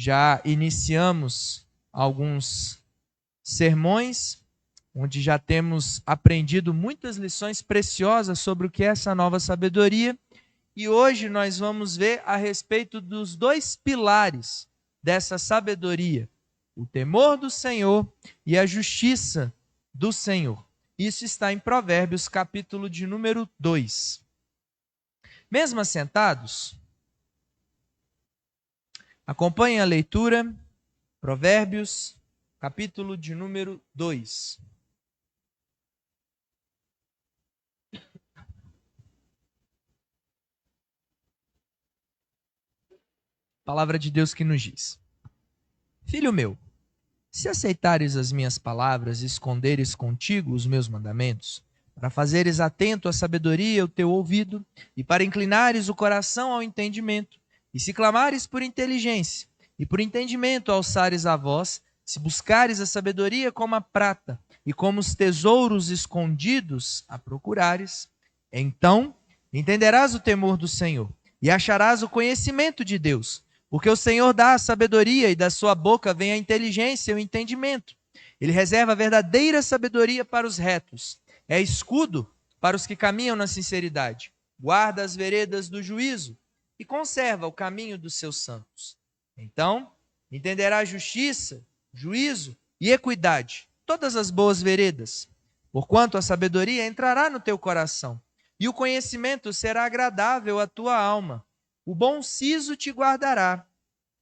já iniciamos alguns sermões, onde já temos aprendido muitas lições preciosas sobre o que é essa nova sabedoria. E hoje nós vamos ver a respeito dos dois pilares dessa sabedoria: o temor do Senhor e a justiça do Senhor. Isso está em Provérbios, capítulo de número 2. Mesmo assentados, acompanhem a leitura, Provérbios, capítulo de número 2. Palavra de Deus que nos diz: Filho meu, se aceitares as minhas palavras e esconderes contigo os meus mandamentos, para fazeres atento à sabedoria o teu ouvido, e para inclinares o coração ao entendimento, e se clamares por inteligência, e por entendimento alçares a voz, se buscares a sabedoria como a prata, e como os tesouros escondidos a procurares, então entenderás o temor do Senhor, e acharás o conhecimento de Deus. Porque o Senhor dá a sabedoria, e da sua boca vem a inteligência e o entendimento. Ele reserva a verdadeira sabedoria para os retos. É escudo para os que caminham na sinceridade. Guarda as veredas do juízo e conserva o caminho dos seus santos. Então, entenderá justiça, juízo e equidade, todas as boas veredas. Porquanto a sabedoria entrará no teu coração, e o conhecimento será agradável à tua alma. O bom siso te guardará,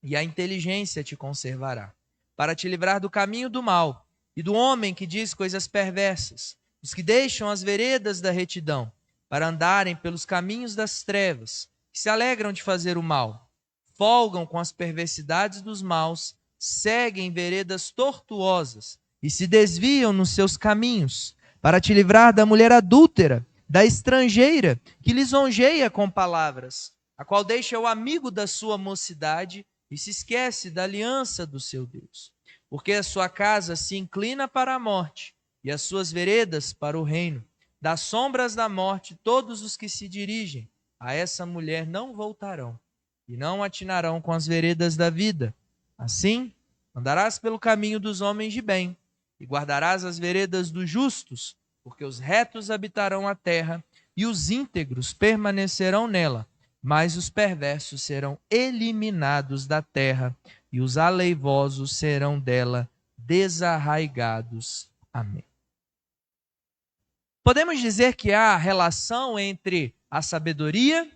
e a inteligência te conservará, para te livrar do caminho do mal, e do homem que diz coisas perversas, os que deixam as veredas da retidão, para andarem pelos caminhos das trevas, que se alegram de fazer o mal, folgam com as perversidades dos maus, seguem veredas tortuosas, e se desviam nos seus caminhos, para te livrar da mulher adúltera, da estrangeira, que lisonjeia com palavras, a qual deixa o amigo da sua mocidade e se esquece da aliança do seu Deus. Porque a sua casa se inclina para a morte e as suas veredas para o reino. Das sombras da morte todos os que se dirigem a essa mulher não voltarão e não atinarão com as veredas da vida. Assim, andarás pelo caminho dos homens de bem e guardarás as veredas dos justos, porque os retos habitarão a terra e os íntegros permanecerão nela. Mas os perversos serão eliminados da terra, e os aleivosos serão dela desarraigados. Amém. Podemos dizer que há relação entre a sabedoria,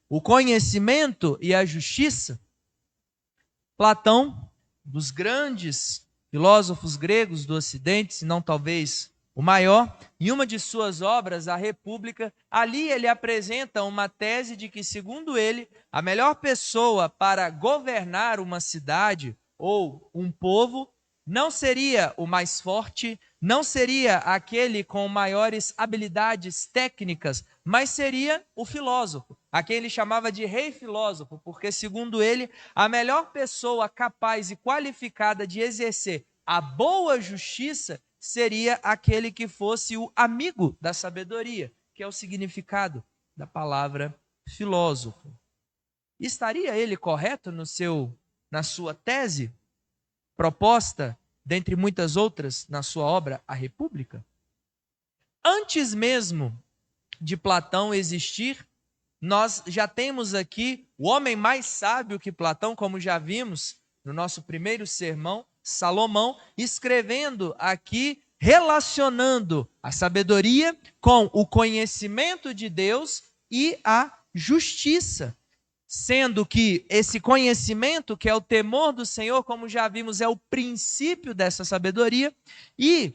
o conhecimento e a justiça? Platão, dos grandes filósofos gregos do Ocidente, se não talvez o maior, em uma de suas obras, A República, ali ele apresenta uma tese de que, segundo ele, a melhor pessoa para governar uma cidade ou um povo não seria o mais forte, não seria aquele com maiores habilidades técnicas, mas seria o filósofo, a quem ele chamava de rei filósofo, porque, segundo ele, a melhor pessoa capaz e qualificada de exercer a boa justiça seria aquele que fosse o amigo da sabedoria, que é o significado da palavra filósofo. Estaria ele correto na sua tese, proposta, dentre muitas outras, na sua obra A República? Antes mesmo de Platão existir, nós já temos aqui o homem mais sábio que Platão, como já vimos no nosso primeiro sermão, Salomão, escrevendo aqui, relacionando a sabedoria com o conhecimento de Deus e a justiça. Sendo que esse conhecimento, que é o temor do Senhor, como já vimos, é o princípio dessa sabedoria. E,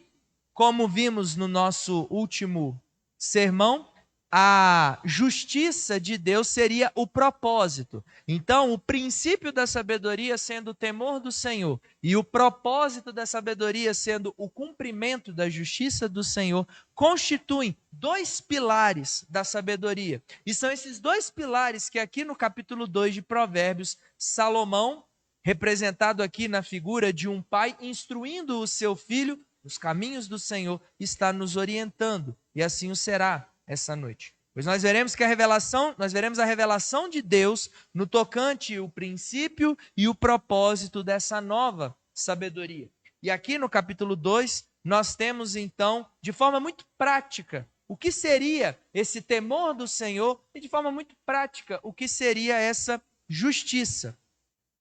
como vimos no nosso último sermão, a justiça de Deus seria o propósito. Então, o princípio da sabedoria sendo o temor do Senhor e o propósito da sabedoria sendo o cumprimento da justiça do Senhor, constituem dois pilares da sabedoria. E são esses dois pilares que aqui no capítulo 2 de Provérbios, Salomão, representado aqui na figura de um pai instruindo o seu filho nos caminhos do Senhor, está nos orientando. E assim o será essa noite. Pois nós veremos a revelação de Deus no tocante o princípio e o propósito dessa nova sabedoria. E aqui no capítulo 2, nós temos então, de forma muito prática, o que seria esse temor do Senhor e de forma muito prática, o que seria essa justiça.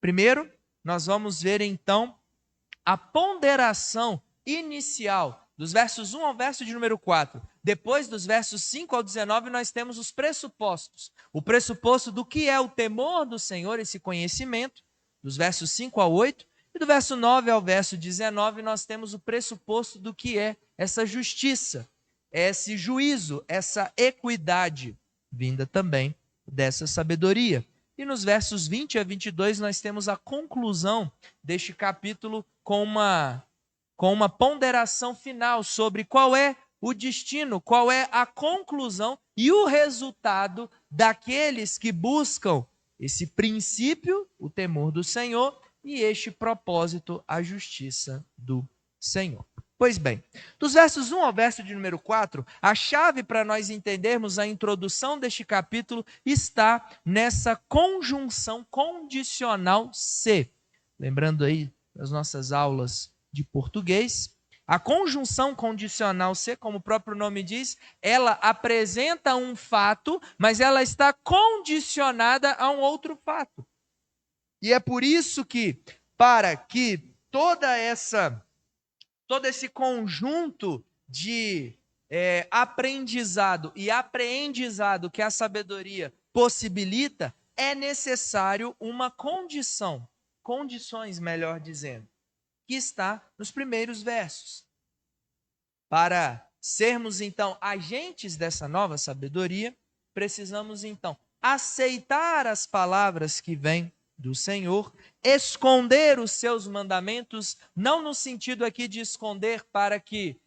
Primeiro, nós vamos ver então a ponderação inicial dos versos 1 ao verso de número 4. Depois dos versos 5 ao 19, nós temos os pressupostos. O pressuposto do que é o temor do Senhor, esse conhecimento, dos versos 5 ao 8. E do verso 9 ao verso 19, nós temos o pressuposto do que é essa justiça, esse juízo, essa equidade, vinda também dessa sabedoria. E nos versos 20 a 22, nós temos a conclusão deste capítulo com uma ponderação final sobre qual é o destino, qual é a conclusão e o resultado daqueles que buscam esse princípio, o temor do Senhor, e este propósito, a justiça do Senhor. Pois bem, dos versos 1 ao verso de número 4, a chave para nós entendermos a introdução deste capítulo está nessa conjunção condicional se. Lembrando aí das nossas aulas de português, a conjunção condicional se, como o próprio nome diz, ela apresenta um fato, mas ela está condicionada a um outro fato. E é por isso que, para que todo esse conjunto de aprendizado e apreendizado que a sabedoria possibilita, é necessário uma condições, melhor dizendo, que está nos primeiros versos. Para sermos, então, agentes dessa nova sabedoria, precisamos, então, aceitar as palavras que vêm do Senhor, esconder os seus mandamentos, não no sentido aqui de esconder para que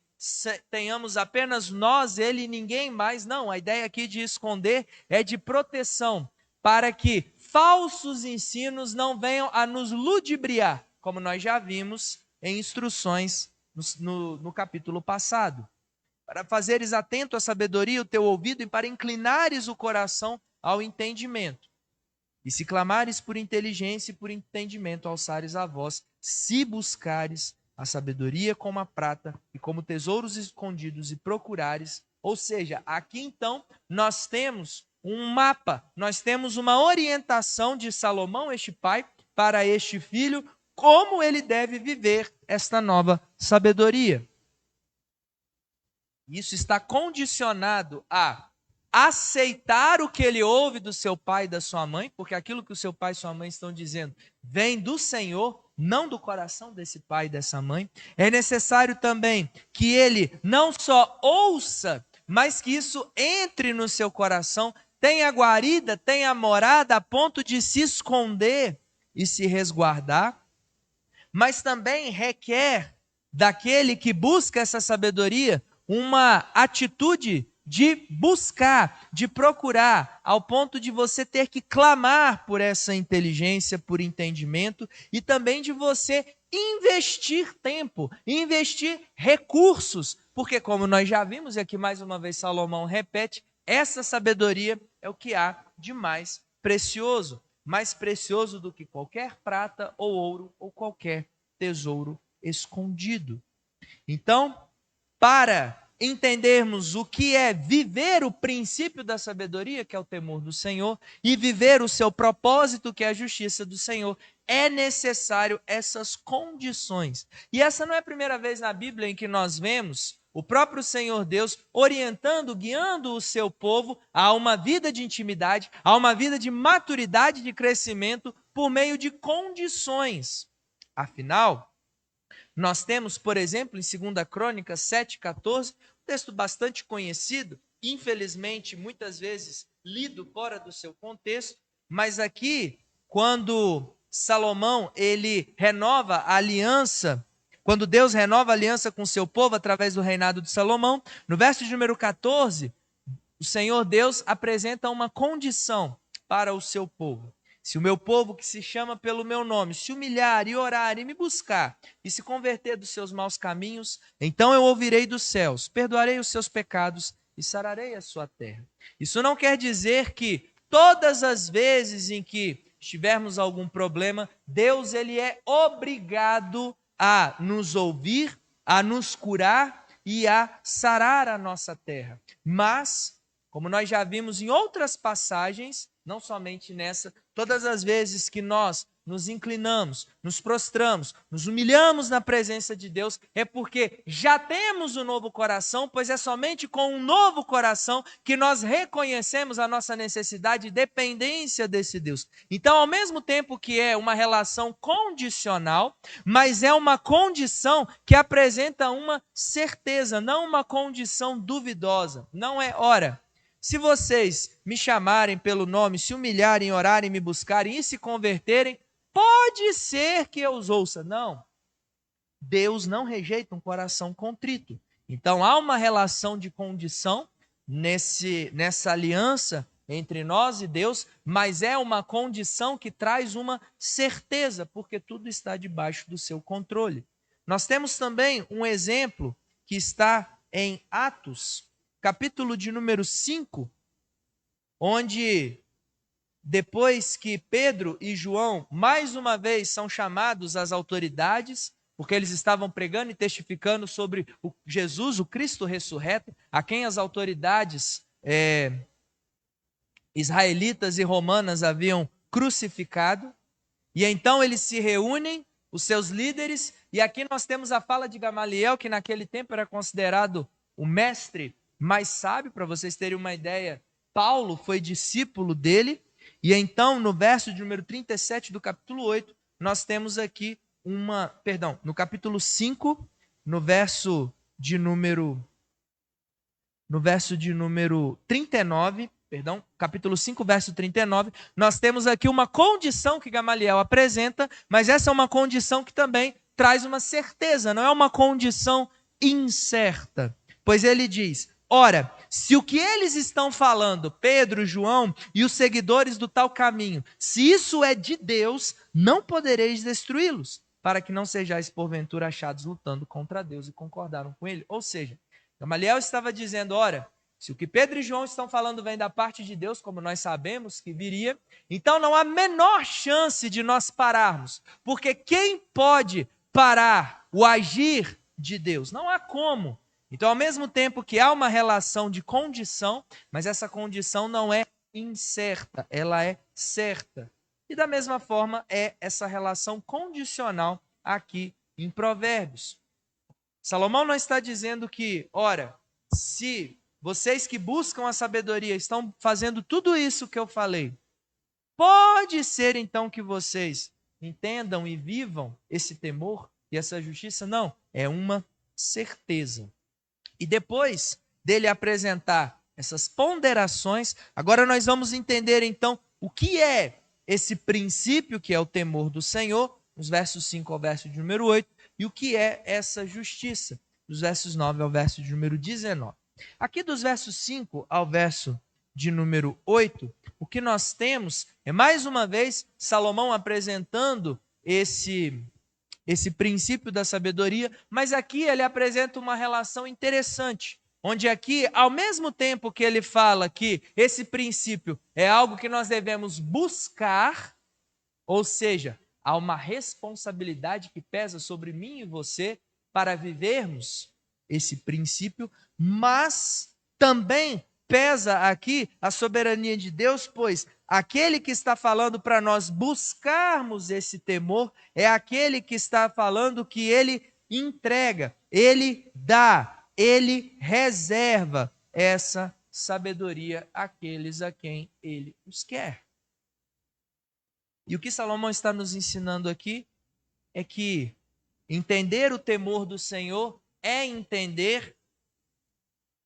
tenhamos apenas nós, ele e ninguém mais, não, a ideia aqui de esconder é de proteção, para que falsos ensinos não venham a nos ludibriar, como nós já vimos em instruções no capítulo passado. Para fazeres atento à sabedoria o teu ouvido e para inclinares o coração ao entendimento. E se clamares por inteligência e por entendimento, alçares a voz, se buscares a sabedoria como a prata e como tesouros escondidos e procurares. Ou seja, aqui então nós temos um mapa, nós temos uma orientação de Salomão, este pai, para este filho, como ele deve viver esta nova sabedoria. Isso está condicionado a aceitar o que ele ouve do seu pai e da sua mãe, porque aquilo que o seu pai e sua mãe estão dizendo vem do Senhor, não do coração desse pai e dessa mãe. É necessário também que ele não só ouça, mas que isso entre no seu coração, tenha guarida, tenha morada, a ponto de se esconder e se resguardar. Mas também requer daquele que busca essa sabedoria uma atitude de buscar, de procurar, ao ponto de você ter que clamar por essa inteligência, por entendimento, e também de você investir tempo, investir recursos, porque como nós já vimos, e aqui mais uma vez Salomão repete, essa sabedoria é o que há de mais precioso do que qualquer prata ou ouro ou qualquer tesouro escondido. Então, para entendermos o que é viver o princípio da sabedoria, que é o temor do Senhor, e viver o seu propósito, que é a justiça do Senhor, é necessário essas condições. E essa não é a primeira vez na Bíblia em que nós vemos o próprio Senhor Deus orientando, guiando o seu povo a uma vida de intimidade, a uma vida de maturidade, de crescimento, por meio de condições. Afinal, nós temos, por exemplo, em 2 Crônicas 7,14, um texto bastante conhecido, infelizmente, muitas vezes lido fora do seu contexto, mas aqui, quando Salomão, ele renova a aliança, quando Deus renova a aliança com o seu povo através do reinado de Salomão, no verso de número 14, o Senhor Deus apresenta uma condição para o seu povo. Se o meu povo que se chama pelo meu nome se humilhar e orar e me buscar e se converter dos seus maus caminhos, então eu ouvirei dos céus, perdoarei os seus pecados e sararei a sua terra. Isso não quer dizer que todas as vezes em que tivermos algum problema, Deus ele é obrigado a nos ouvir, a nos curar e a sarar a nossa terra. Mas, como nós já vimos em outras passagens, não somente nessa, todas as vezes que nós nos inclinamos, nos prostramos, nos humilhamos na presença de Deus, é porque já temos um novo coração, pois é somente com um novo coração que nós reconhecemos a nossa necessidade e dependência desse Deus. Então, ao mesmo tempo que é uma relação condicional, mas é uma condição que apresenta uma certeza, não uma condição duvidosa. Não é, ora, se vocês me chamarem pelo nome, se humilharem, orarem, me buscarem e se converterem, pode ser que eu os ouça. Não. Deus não rejeita um coração contrito. Então há uma relação de condição nessa aliança entre nós e Deus, mas é uma condição que traz uma certeza, porque tudo está debaixo do seu controle. Nós temos também um exemplo que está em Atos, capítulo de número 5, onde depois que Pedro e João, mais uma vez, são chamados às autoridades, porque eles estavam pregando e testificando sobre o Jesus, o Cristo ressurreto, a quem as autoridades israelitas e romanas haviam crucificado. E então eles se reúnem, os seus líderes, e aqui nós temos a fala de Gamaliel, que naquele tempo era considerado o mestre mais sábio. Para vocês terem uma ideia, Paulo foi discípulo dele. E então, no verso de número 37 do capítulo 8, nós temos aqui no capítulo 5, no verso de número 39, capítulo 5, verso 39, nós temos aqui uma condição que Gamaliel apresenta, mas essa é uma condição que também traz uma certeza, não é uma condição incerta. Pois ele diz: ora, se o que eles estão falando, Pedro, João e os seguidores do tal caminho, se isso é de Deus, não podereis destruí-los, para que não sejais porventura achados lutando contra Deus. E concordaram com ele. Ou seja, Gamaliel estava dizendo: ora, se o que Pedro e João estão falando vem da parte de Deus, como nós sabemos que viria, então não há menor chance de nós pararmos, porque quem pode parar o agir de Deus? Não há como. Então, ao mesmo tempo que há uma relação de condição, mas essa condição não é incerta, ela é certa. E da mesma forma é essa relação condicional aqui em Provérbios. Salomão não está dizendo que, ora, se vocês que buscam a sabedoria estão fazendo tudo isso que eu falei, pode ser então que vocês entendam e vivam esse temor e essa justiça? Não, é uma certeza. E depois dele apresentar essas ponderações, agora nós vamos entender então o que é esse princípio que é o temor do Senhor, nos versos 5 ao verso de número 8, e o que é essa justiça, dos versos 9 ao verso de número 19. Aqui dos versos 5 ao verso de número 8, o que nós temos é mais uma vez Salomão apresentando esse princípio da sabedoria, mas aqui ele apresenta uma relação interessante, onde aqui, ao mesmo tempo que ele fala que esse princípio é algo que nós devemos buscar, ou seja, há uma responsabilidade que pesa sobre mim e você para vivermos esse princípio, mas também pesa aqui a soberania de Deus, pois aquele que está falando para nós buscarmos esse temor é aquele que está falando que ele entrega, ele dá, ele reserva essa sabedoria àqueles a quem ele os quer. E o que Salomão está nos ensinando aqui é que entender o temor do Senhor é entender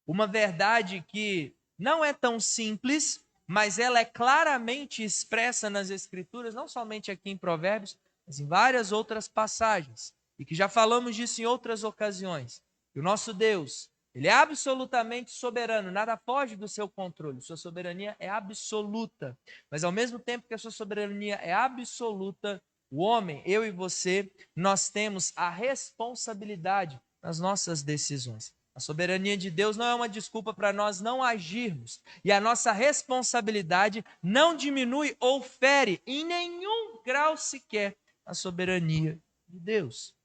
uma verdade que não é tão simples, mas ela é claramente expressa nas Escrituras, não somente aqui em Provérbios, mas em várias outras passagens, e que já falamos disso em outras ocasiões. E o nosso Deus, ele é absolutamente soberano, nada foge do seu controle, sua soberania é absoluta, mas ao mesmo tempo que a sua soberania é absoluta, o homem, eu e você, nós temos a responsabilidade nas nossas decisões. A soberania de Deus não é uma desculpa para nós não agirmos. E a nossa responsabilidade não diminui ou fere em nenhum grau sequer a soberania de Deus.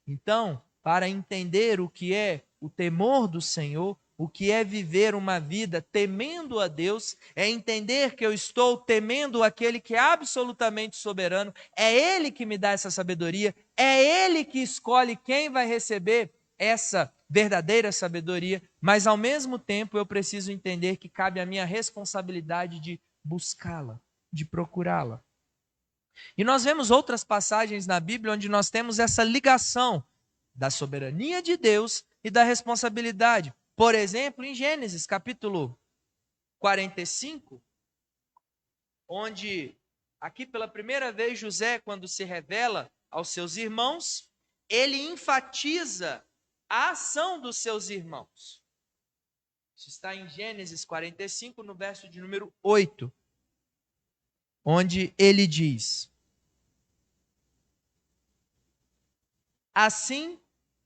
Então, para entender o que é o temor do Senhor, o que é viver uma vida temendo a Deus, é entender que eu estou temendo aquele que é absolutamente soberano, é Ele que me dá essa sabedoria, é Ele que escolhe quem vai receber essa verdadeira sabedoria, mas ao mesmo tempo eu preciso entender que cabe a minha responsabilidade de buscá-la, de procurá-la. E nós vemos outras passagens na Bíblia onde nós temos essa ligação da soberania de Deus e da responsabilidade. Por exemplo, em Gênesis, capítulo 45, onde aqui pela primeira vez José, quando se revela aos seus irmãos, ele enfatiza a ação dos seus irmãos. Isso está em Gênesis 45, no verso de número 8, onde ele diz: assim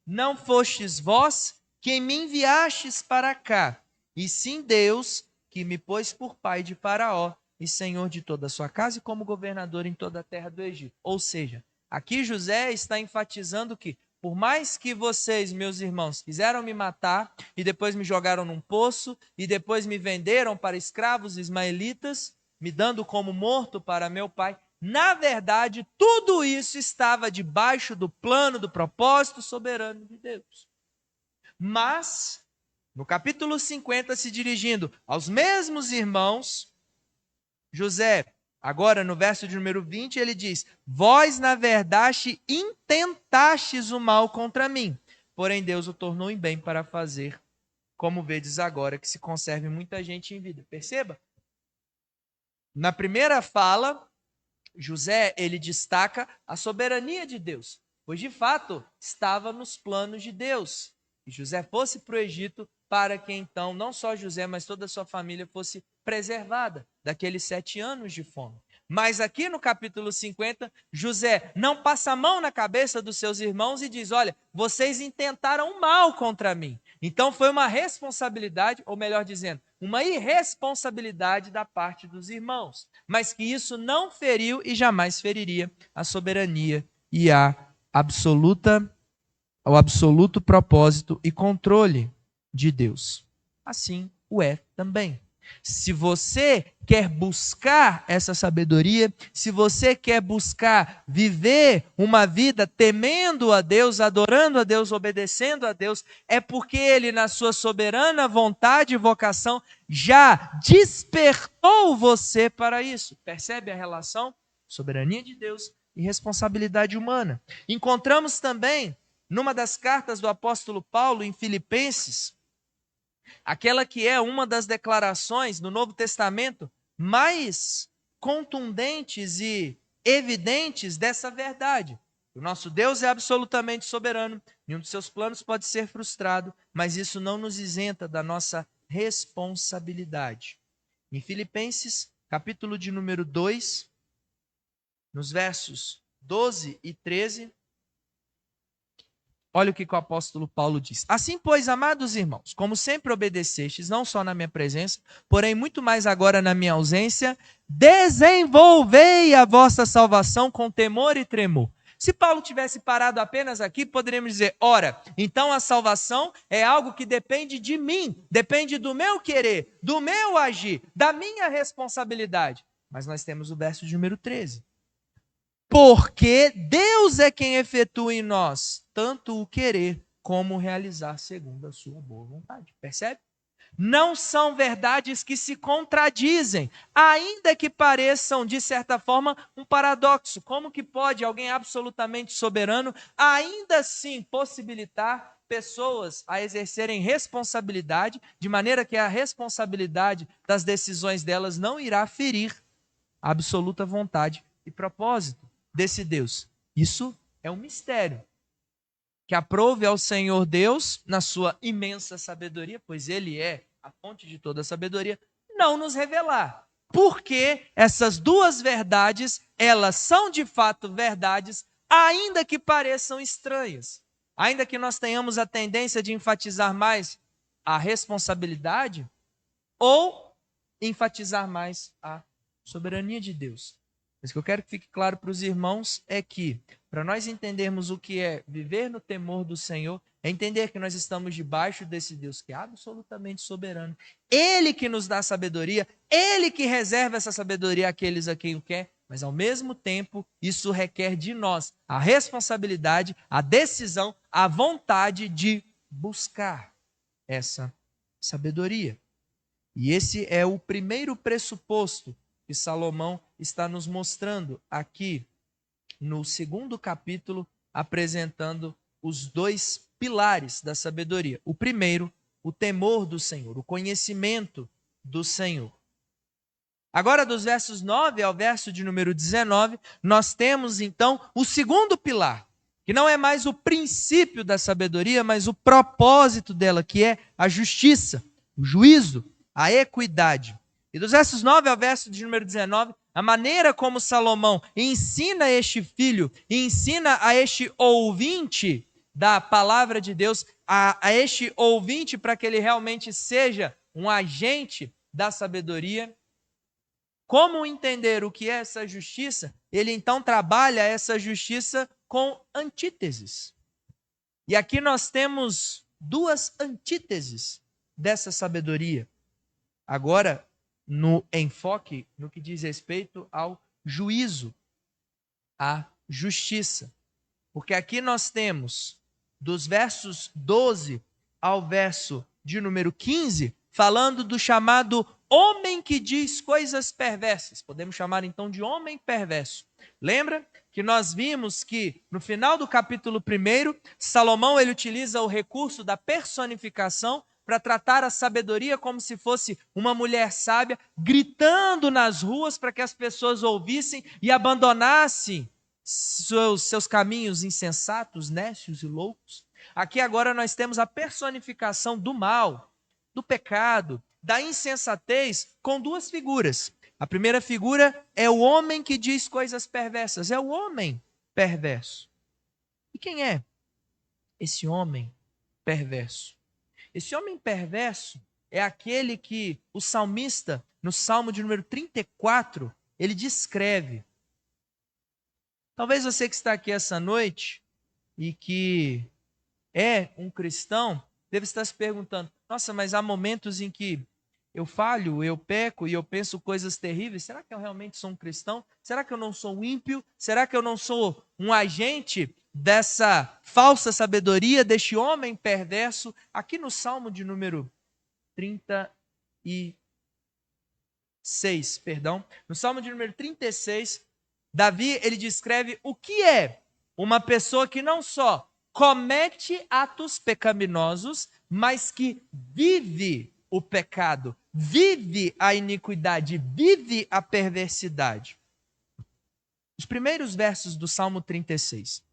não fostes vós quem me enviastes para cá, e sim Deus que me pôs por pai de Faraó e senhor de toda a sua casa e como governador em toda a terra do Egito. Ou seja, aqui José está enfatizando que por mais que vocês, meus irmãos, quiseram me matar e depois me jogaram num poço e depois me venderam para escravos ismaelitas, me dando como morto para meu pai, na verdade, tudo isso estava debaixo do plano, do propósito soberano de Deus. Mas, no capítulo 50, se dirigindo aos mesmos irmãos, José, agora no verso de número 20, ele diz: vós, na verdade, intentastes o mal contra mim, porém Deus o tornou em bem para fazer, como vedes agora, que se conserve muita gente em vida. Perceba? Na primeira fala, José, ele destaca a soberania de Deus, pois de fato estava nos planos de Deus. E José fosse para o Egito para que então não só José, mas toda a sua família fosse preservada daqueles 7 anos de fome. Mas aqui no capítulo 50, José não passa a mão na cabeça dos seus irmãos e diz: olha, vocês intentaram mal contra mim. Então foi uma responsabilidade, ou melhor dizendo, uma irresponsabilidade da parte dos irmãos, mas que isso não feriu e jamais feriria a soberania e o absoluto propósito e controle de Deus. Assim o é também. Se você quer buscar essa sabedoria, se você quer buscar viver uma vida temendo a Deus, adorando a Deus, obedecendo a Deus, é porque Ele, na sua soberana vontade e vocação, já despertou você para isso. Percebe a relação? Soberania de Deus e responsabilidade humana. Encontramos também, numa das cartas do apóstolo Paulo, em Filipenses, aquela que é uma das declarações no Novo Testamento mais contundentes e evidentes dessa verdade. O nosso Deus é absolutamente soberano, nenhum dos seus planos pode ser frustrado, mas isso não nos isenta da nossa responsabilidade. Em Filipenses, capítulo de número 2, nos versos 12 e 13, olha o que o apóstolo Paulo diz. Assim, pois, amados irmãos, como sempre obedecestes, não só na minha presença, porém muito mais agora na minha ausência, desenvolvei a vossa salvação com temor e tremor. Se Paulo tivesse parado apenas aqui, poderíamos dizer, ora, então a salvação é algo que depende de mim, depende do meu querer, do meu agir, da minha responsabilidade. Mas nós temos o verso de número 13. Porque Deus é quem efetua em nós tanto o querer como o realizar segundo a sua boa vontade. Percebe? Não são verdades que se contradizem, ainda que pareçam, de certa forma, um paradoxo. Como que pode alguém absolutamente soberano ainda assim possibilitar pessoas a exercerem responsabilidade, de maneira que a responsabilidade das decisões delas não irá ferir a absoluta vontade e propósito desse Deus? Isso é um mistério que aprove ao Senhor Deus, na sua imensa sabedoria, pois Ele é a fonte de toda a sabedoria, não nos revelar. Porque essas duas verdades, elas são de fato verdades, ainda que pareçam estranhas. ainda que nós tenhamos a tendência de enfatizar mais a responsabilidade ou enfatizar mais a soberania de Deus. Mas o que eu quero que fique claro para os irmãos é que, para nós entendermos o que é viver no temor do Senhor, é entender que nós estamos debaixo desse Deus que é absolutamente soberano. Ele que nos dá sabedoria, Ele que reserva essa sabedoria àqueles a quem o quer, mas ao mesmo tempo isso requer de nós a responsabilidade, a decisão, a vontade de buscar essa sabedoria. E esse é o primeiro pressuposto que Salomão está nos mostrando aqui no 2º capítulo, apresentando os 2 pilares da sabedoria. O primeiro, o temor do Senhor, o conhecimento do Senhor. Agora, dos versos 9 ao verso de número 19, nós temos então o segundo pilar, que não é mais o princípio da sabedoria, mas o propósito dela, que é a justiça, o juízo, a equidade. E dos versos 9 ao verso de número 19, a maneira como Salomão ensina este filho, ensina a este ouvinte da palavra de Deus, a este ouvinte para que ele realmente seja um agente da sabedoria. Como entender o que é essa justiça? Ele então trabalha essa justiça com antíteses. E aqui nós temos 2 antíteses dessa sabedoria. Agora, no enfoque, no que diz respeito ao juízo, à justiça. Porque aqui nós temos, dos versos 12 ao verso de número 15, falando do chamado homem que diz coisas perversas. Podemos chamar então de homem perverso. Lembra que nós vimos que no final do capítulo 1, Salomão ele utiliza o recurso da personificação para tratar a sabedoria como se fosse uma mulher sábia, gritando nas ruas para que as pessoas ouvissem e abandonassem seus caminhos insensatos, nécios e loucos. Aqui agora nós temos a personificação do mal, do pecado, da insensatez, com 2 figuras. A primeira figura é o homem que diz coisas perversas, é o homem perverso. E quem é esse homem perverso? Esse homem perverso é aquele que o salmista, no Salmo de número 34, ele descreve. Talvez você que está aqui essa noite e que é um cristão, deve estar se perguntando, nossa, mas há momentos em que eu falho, eu peco e eu penso coisas terríveis. Será que eu realmente sou um cristão? Será que eu não sou um ímpio? Será que eu não sou um agente dessa falsa sabedoria, deste homem perverso? Aqui no Salmo de número 36, no Salmo de número 36, Davi, ele descreve o que é uma pessoa que não só comete atos pecaminosos, mas que vive o pecado, vive a iniquidade, vive a perversidade. Os primeiros versos do Salmo 36.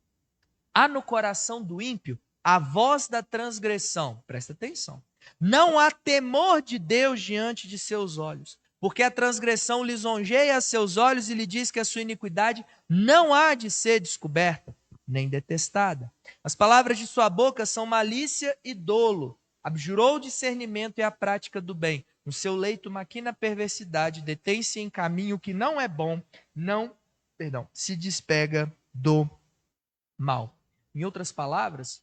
Há no coração do ímpio a voz da transgressão. Presta atenção. Não há temor de Deus diante de seus olhos, porque a transgressão lisonjeia seus olhos e lhe diz que a sua iniquidade não há de ser descoberta, nem detestada. As palavras de sua boca são malícia e dolo. Abjurou o discernimento e a prática do bem. No seu leito maquina a perversidade, detém-se em caminho que não é bom, se despega do mal. Em outras palavras,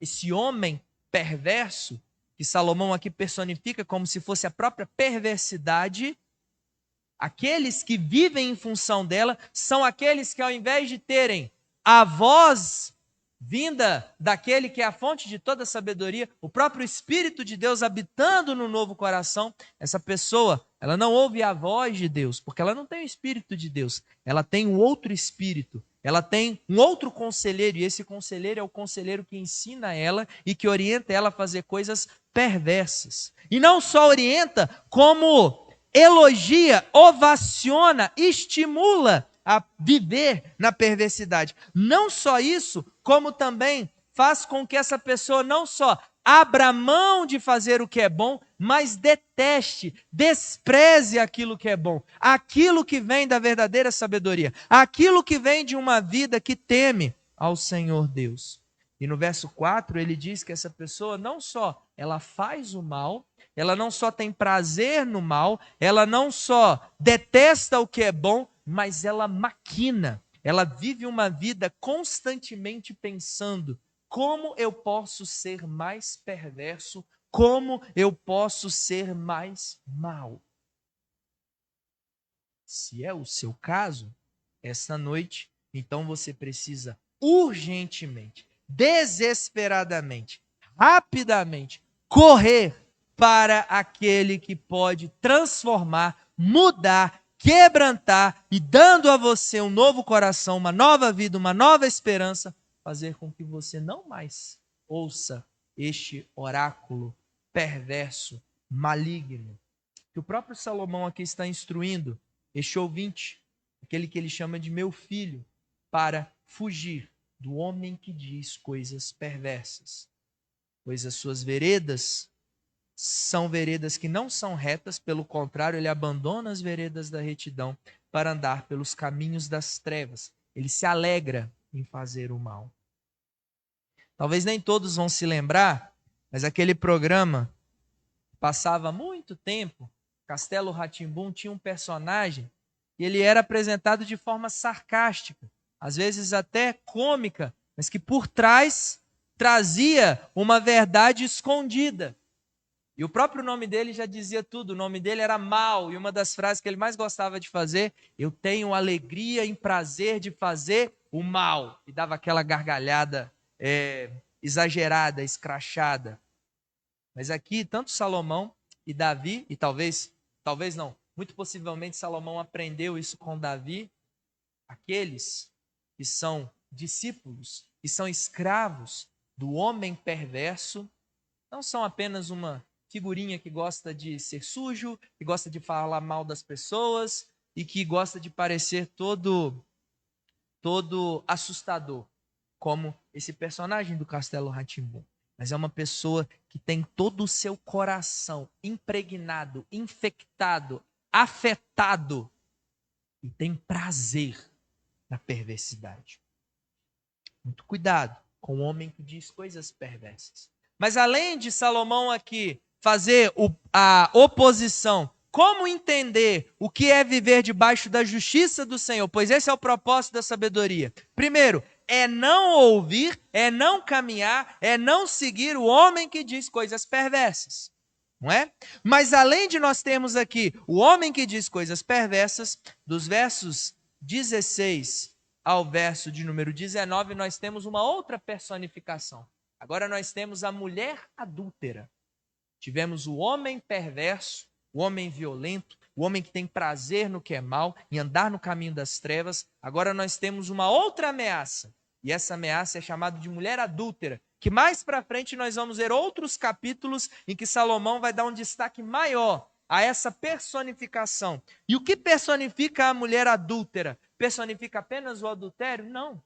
esse homem perverso, que Salomão aqui personifica como se fosse a própria perversidade, aqueles que vivem em função dela são aqueles que, ao invés de terem a voz vinda daquele que é a fonte de toda sabedoria, o próprio Espírito de Deus habitando no novo coração, essa pessoa, ela não ouve a voz de Deus, porque ela não tem o Espírito de Deus, ela tem um outro Espírito, ela tem um outro conselheiro, e esse conselheiro é o conselheiro que ensina ela e que orienta ela a fazer coisas perversas. E não só orienta, como elogia, ovaciona, estimula a viver na perversidade. Não só isso, como também faz com que essa pessoa não só abra mão de fazer o que é bom, mas deteste, despreze aquilo que é bom, aquilo que vem da verdadeira sabedoria, aquilo que vem de uma vida que teme ao Senhor Deus. E no verso 4 ele diz que essa pessoa não só ela faz o mal, ela não só tem prazer no mal, ela não só detesta o que é bom, mas ela maquina. Ela vive uma vida constantemente pensando: como eu posso ser mais perverso? Como eu posso ser mais mal? Se é o seu caso, essa noite, então você precisa urgentemente, desesperadamente, rapidamente, correr para aquele que pode transformar, mudar, quebrantar e dando a você um novo coração, uma nova vida, uma nova esperança, fazer com que você não mais ouça este oráculo perverso, maligno, que o próprio Salomão aqui está instruindo este ouvinte, aquele que ele chama de meu filho, para fugir do homem que diz coisas perversas, pois as suas veredas são veredas que não são retas, pelo contrário, ele abandona as veredas da retidão para andar pelos caminhos das trevas. Ele se alegra em fazer o mal. Talvez nem todos vão se lembrar, mas aquele programa passava muito tempo, Castelo Rá-Tim-Bum tinha um personagem e ele era apresentado de forma sarcástica, às vezes até cômica, mas que por trás trazia uma verdade escondida. E o próprio nome dele já dizia tudo, o nome dele era Mal, e uma das frases que ele mais gostava de fazer: eu tenho alegria e prazer de fazer o mal. E dava aquela gargalhada exagerada, escrachada. Mas aqui, tanto Salomão e Davi, e talvez não, muito possivelmente Salomão aprendeu isso com Davi, aqueles que são discípulos, que são escravos do homem perverso, não são apenas uma figurinha que gosta de ser sujo, que gosta de falar mal das pessoas e que gosta de parecer todo assustador, como esse personagem do Castelo Rá-Tim-Bum. Mas é uma pessoa que tem todo o seu coração impregnado, infectado, afetado e tem prazer na perversidade. Muito cuidado com o homem que diz coisas perversas. Mas além de Salomão aqui fazer a oposição, como entender o que é viver debaixo da justiça do Senhor? Pois esse é o propósito da sabedoria. Primeiro, é não ouvir, é não caminhar, é não seguir o homem que diz coisas perversas. Não é? Mas além de nós termos aqui o homem que diz coisas perversas, dos versos 16 ao verso de número 19, nós temos uma outra personificação. Agora nós temos a mulher adúltera. Tivemos o homem perverso, o homem violento, o homem que tem prazer no que é mal, em andar no caminho das trevas. Agora nós temos uma outra ameaça. E essa ameaça é chamada de mulher adúltera, que mais para frente nós vamos ver outros capítulos em que Salomão vai dar um destaque maior a essa personificação. E o que personifica a mulher adúltera? Personifica apenas o adultério? Não.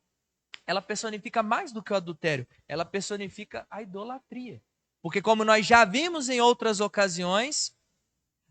Ela personifica mais do que o adultério. Ela personifica a idolatria. Porque como nós já vimos em outras ocasiões,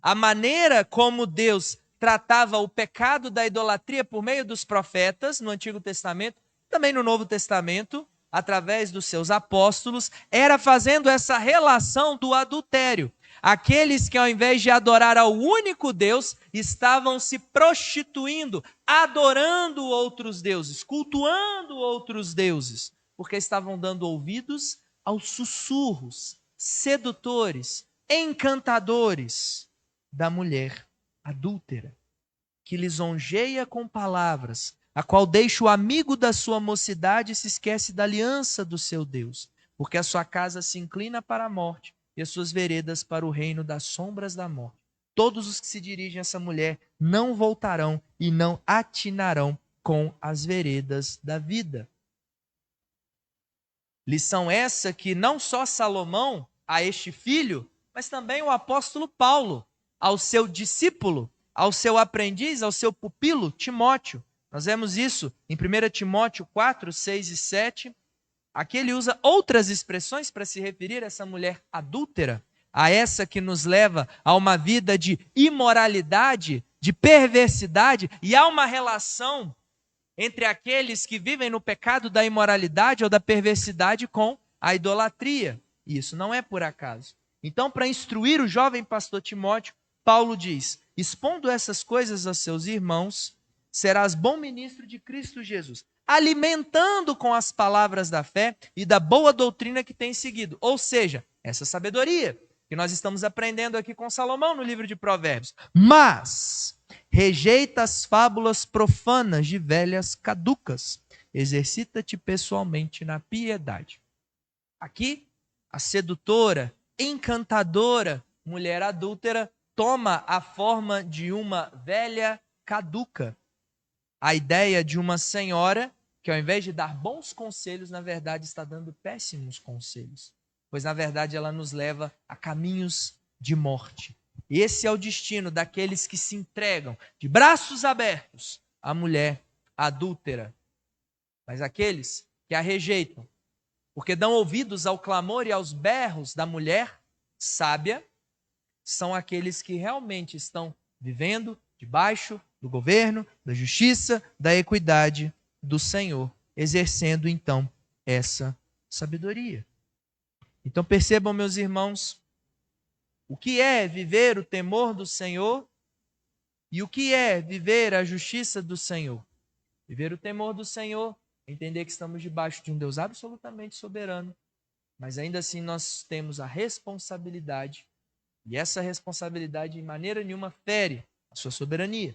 a maneira como Deus tratava o pecado da idolatria por meio dos profetas no Antigo Testamento, também no Novo Testamento, através dos seus apóstolos, era fazendo essa relação do adultério. Aqueles que ao invés de adorar ao único Deus, estavam se prostituindo, adorando outros deuses, cultuando outros deuses, porque estavam dando ouvidos aos sussurros sedutores, encantadores da mulher adúltera, que lisonjeia com palavras, a qual deixa o amigo da sua mocidade e se esquece da aliança do seu Deus, porque a sua casa se inclina para a morte e as suas veredas para o reino das sombras da morte. Todos os que se dirigem a essa mulher não voltarão e não atinarão com as veredas da vida. Lição essa que não só Salomão a este filho, mas também o apóstolo Paulo ao seu discípulo, ao seu aprendiz, ao seu pupilo Timóteo. Nós vemos isso em 1 Timóteo 4, 6 e 7. Aqui ele usa outras expressões para se referir a essa mulher adúltera, a essa que nos leva a uma vida de imoralidade, de perversidade, e há uma relação entre aqueles que vivem no pecado da imoralidade ou da perversidade com a idolatria. E isso não é por acaso. Então, para instruir o jovem pastor Timóteo, Paulo diz: expondo essas coisas a seus irmãos, serás bom ministro de Cristo Jesus, alimentando com as palavras da fé e da boa doutrina que tem seguido. Ou seja, essa sabedoria que nós estamos aprendendo aqui com Salomão no livro de Provérbios. Mas rejeita as fábulas profanas de velhas caducas. Exercita-te pessoalmente na piedade. Aqui, a sedutora, encantadora mulher adúltera toma a forma de uma velha caduca. A ideia de uma senhora que, ao invés de dar bons conselhos, na verdade está dando péssimos conselhos. Pois, na verdade, ela nos leva a caminhos de morte. Esse é o destino daqueles que se entregam de braços abertos à mulher adúltera. Mas aqueles que a rejeitam, porque dão ouvidos ao clamor e aos berros da mulher sábia, são aqueles que realmente estão vivendo debaixo do governo, da justiça, da equidade do Senhor, exercendo então essa sabedoria. Então percebam, meus irmãos, o que é viver o temor do Senhor e o que é viver a justiça do Senhor. Viver o temor do Senhor, entender que estamos debaixo de um Deus absolutamente soberano, mas ainda assim nós temos a responsabilidade, e essa responsabilidade de maneira nenhuma fere a sua soberania.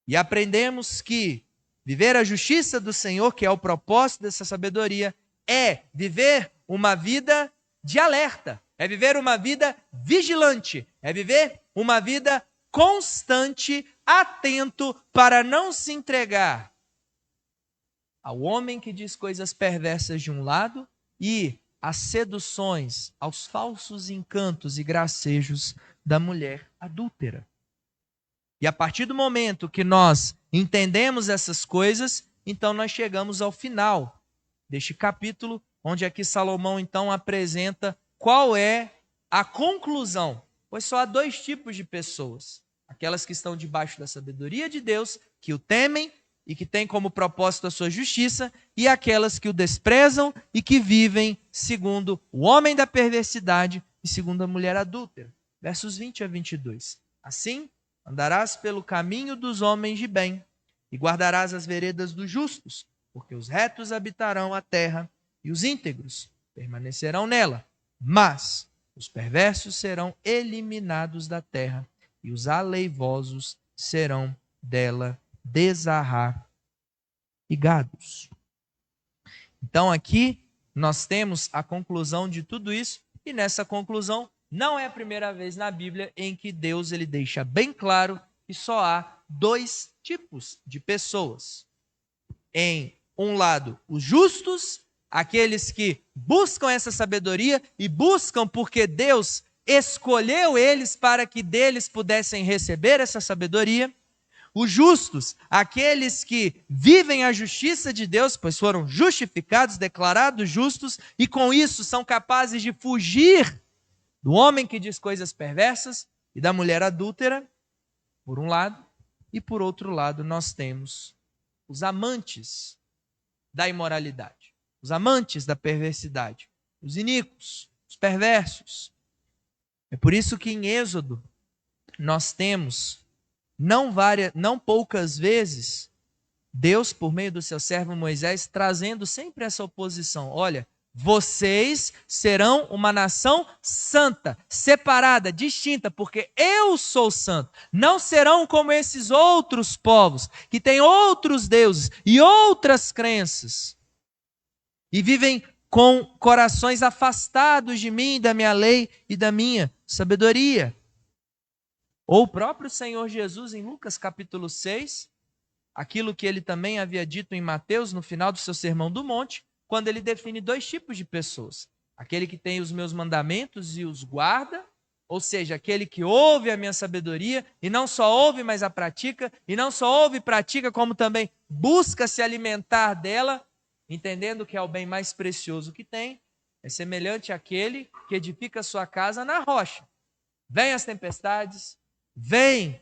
E aprendemos que viver a justiça do Senhor, que é o propósito dessa sabedoria, é viver uma vida de alerta, é viver uma vida vigilante, é viver uma vida constante, atento para não se entregar ao homem que diz coisas perversas de um lado e às seduções, aos falsos encantos e gracejos da mulher adúltera. E a partir do momento que nós entendemos essas coisas, então nós chegamos ao final deste capítulo, onde aqui Salomão então apresenta qual é a conclusão. Pois só há dois tipos de pessoas: aquelas que estão debaixo da sabedoria de Deus, que o temem e que têm como propósito a sua justiça, e aquelas que o desprezam e que vivem segundo o homem da perversidade e segundo a mulher adúltera. Versos 20 a 22. Assim, andarás pelo caminho dos homens de bem e guardarás as veredas dos justos, porque os retos habitarão a terra e os íntegros permanecerão nela. Mas os perversos serão eliminados da terra e os aleivosos serão dela desarraigados. Então aqui nós temos a conclusão de tudo isso, e nessa conclusão não é a primeira vez na Bíblia em que Deus ele deixa bem claro que só há dois tipos de pessoas. Em um lado, os justos, aqueles que buscam essa sabedoria e buscam porque Deus escolheu eles para que deles pudessem receber essa sabedoria. Os justos, aqueles que vivem a justiça de Deus, pois foram justificados, declarados justos, e com isso são capazes de fugir do homem que diz coisas perversas e da mulher adúltera, por um lado, e por outro lado nós temos os amantes da imoralidade, os amantes da perversidade, os iníquos, os perversos. É por isso que em Êxodo nós temos, não poucas vezes, Deus, por meio do seu servo Moisés, trazendo sempre essa oposição. Olha, vocês serão uma nação santa, separada, distinta, porque eu sou santo. Não serão como esses outros povos, que têm outros deuses e outras crenças, e vivem com corações afastados de mim, da minha lei e da minha sabedoria. Ou o próprio Senhor Jesus, em Lucas capítulo 6, aquilo que ele também havia dito em Mateus, no final do seu Sermão do Monte, quando ele define dois tipos de pessoas: aquele que tem os meus mandamentos e os guarda, ou seja, aquele que ouve a minha sabedoria e não só ouve, mas a pratica, e não só ouve e pratica, como também busca se alimentar dela, entendendo que é o bem mais precioso que tem. É semelhante àquele que edifica sua casa na rocha. Vêm as tempestades, vêm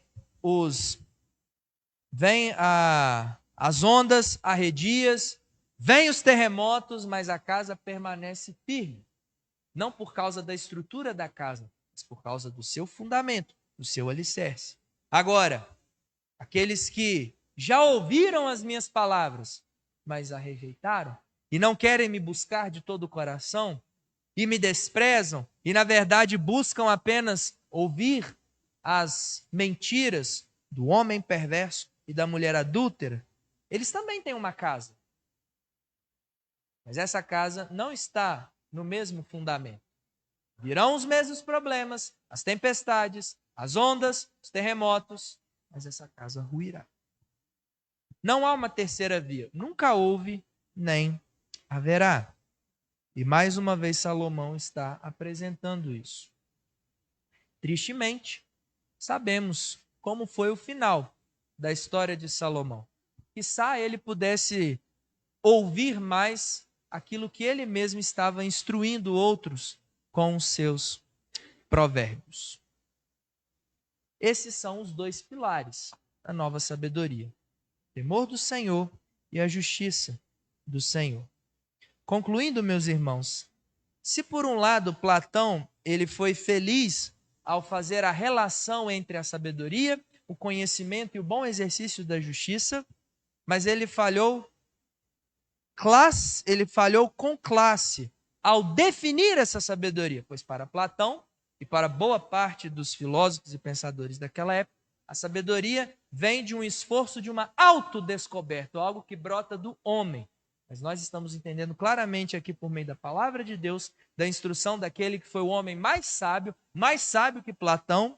a as ondas arredias, vêm os terremotos, mas a casa permanece firme. Não por causa da estrutura da casa, mas por causa do seu fundamento, do seu alicerce. Agora, aqueles que já ouviram as minhas palavras, mas a rejeitaram, e não querem me buscar de todo o coração, e me desprezam, e na verdade buscam apenas ouvir as mentiras do homem perverso e da mulher adúltera, eles também têm uma casa. Mas essa casa não está no mesmo fundamento. Virão os mesmos problemas, as tempestades, as ondas, os terremotos, mas essa casa ruirá. Não há uma terceira via. Nunca houve, nem haverá. E mais uma vez Salomão está apresentando isso. Tristemente, sabemos como foi o final da história de Salomão. Quizá ele pudesse ouvir mais aquilo que ele mesmo estava instruindo outros com os seus provérbios. Esses são os dois pilares da nova sabedoria: o temor do Senhor e a justiça do Senhor. Concluindo, meus irmãos, se por um lado Platão ele foi feliz ao fazer a relação entre a sabedoria, o conhecimento e o bom exercício da justiça, mas ele falhou com classe ao definir essa sabedoria, pois para Platão e para boa parte dos filósofos e pensadores daquela época, a sabedoria vem de um esforço de uma autodescoberta, algo que brota do homem. Mas nós estamos entendendo claramente aqui por meio da palavra de Deus, da instrução daquele que foi o homem mais sábio que Platão,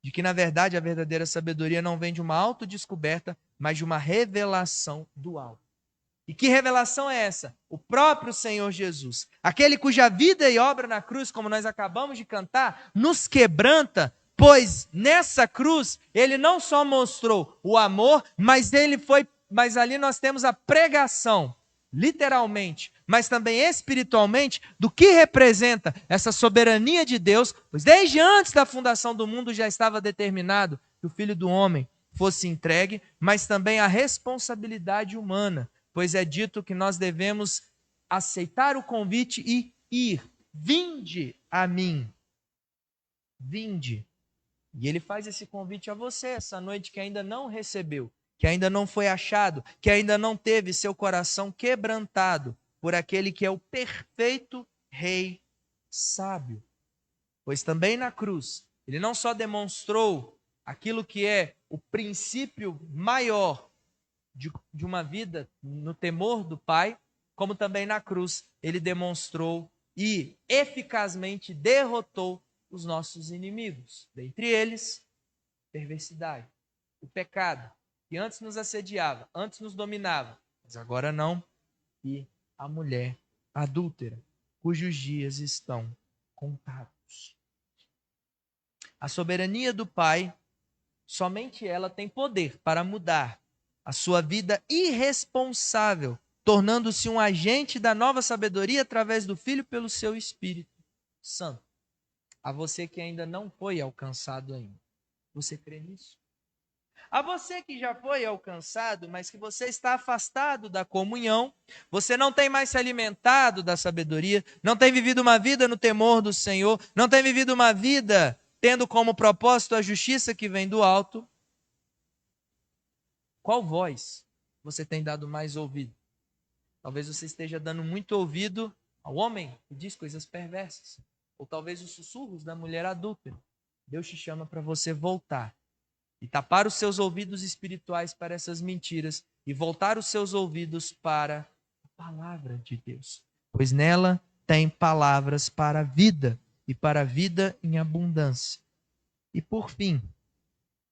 de que na verdade a verdadeira sabedoria não vem de uma autodescoberta, mas de uma revelação do alto. E que revelação é essa? O próprio Senhor Jesus, aquele cuja vida e obra na cruz, como nós acabamos de cantar, nos quebranta, pois nessa cruz ele não só mostrou o amor, mas ali nós temos a pregação, literalmente, mas também espiritualmente, do que representa essa soberania de Deus, pois desde antes da fundação do mundo já estava determinado que o Filho do Homem fosse entregue, mas também a responsabilidade humana, pois é dito que nós devemos aceitar o convite e ir. Vinde a mim. Vinde. E ele faz esse convite a você essa noite que ainda não recebeu, que ainda não foi achado, que ainda não teve seu coração quebrantado por aquele que é o perfeito Rei sábio. Pois também na cruz, ele não só demonstrou aquilo que é o princípio maior de uma vida no temor do Pai, como também na cruz ele demonstrou e eficazmente derrotou os nossos inimigos, dentre eles, perversidade, o pecado, que antes nos assediava, antes nos dominava, mas agora não, e a mulher adúltera, cujos dias estão contados. A soberania do Pai, somente ela tem poder para mudar a sua vida irresponsável, tornando-se um agente da nova sabedoria através do Filho pelo seu Espírito Santo. A você que ainda não foi alcançado ainda. Você crê nisso? A você que já foi alcançado, mas que você está afastado da comunhão, você não tem mais se alimentado da sabedoria, não tem vivido uma vida no temor do Senhor, não tem vivido uma vida tendo como propósito a justiça que vem do alto. Qual voz você tem dado mais ouvido? Talvez você esteja dando muito ouvido ao homem que diz coisas perversas, ou talvez os sussurros da mulher adúltera. Deus te chama para você voltar e tapar os seus ouvidos espirituais para essas mentiras e voltar os seus ouvidos para a palavra de Deus, pois nela tem palavras para a vida e para a vida em abundância. E por fim,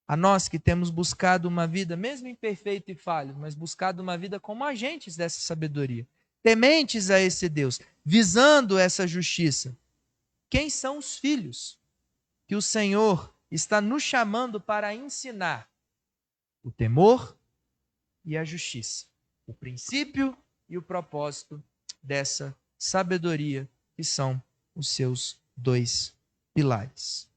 a nós que temos buscado uma vida, mesmo imperfeita e falha, mas buscado uma vida como agentes dessa sabedoria, tementes a esse Deus, visando essa justiça. Quem são os filhos que o Senhor está nos chamando para ensinar? O temor e a justiça, o princípio e o propósito dessa sabedoria, que são os seus dois pilares.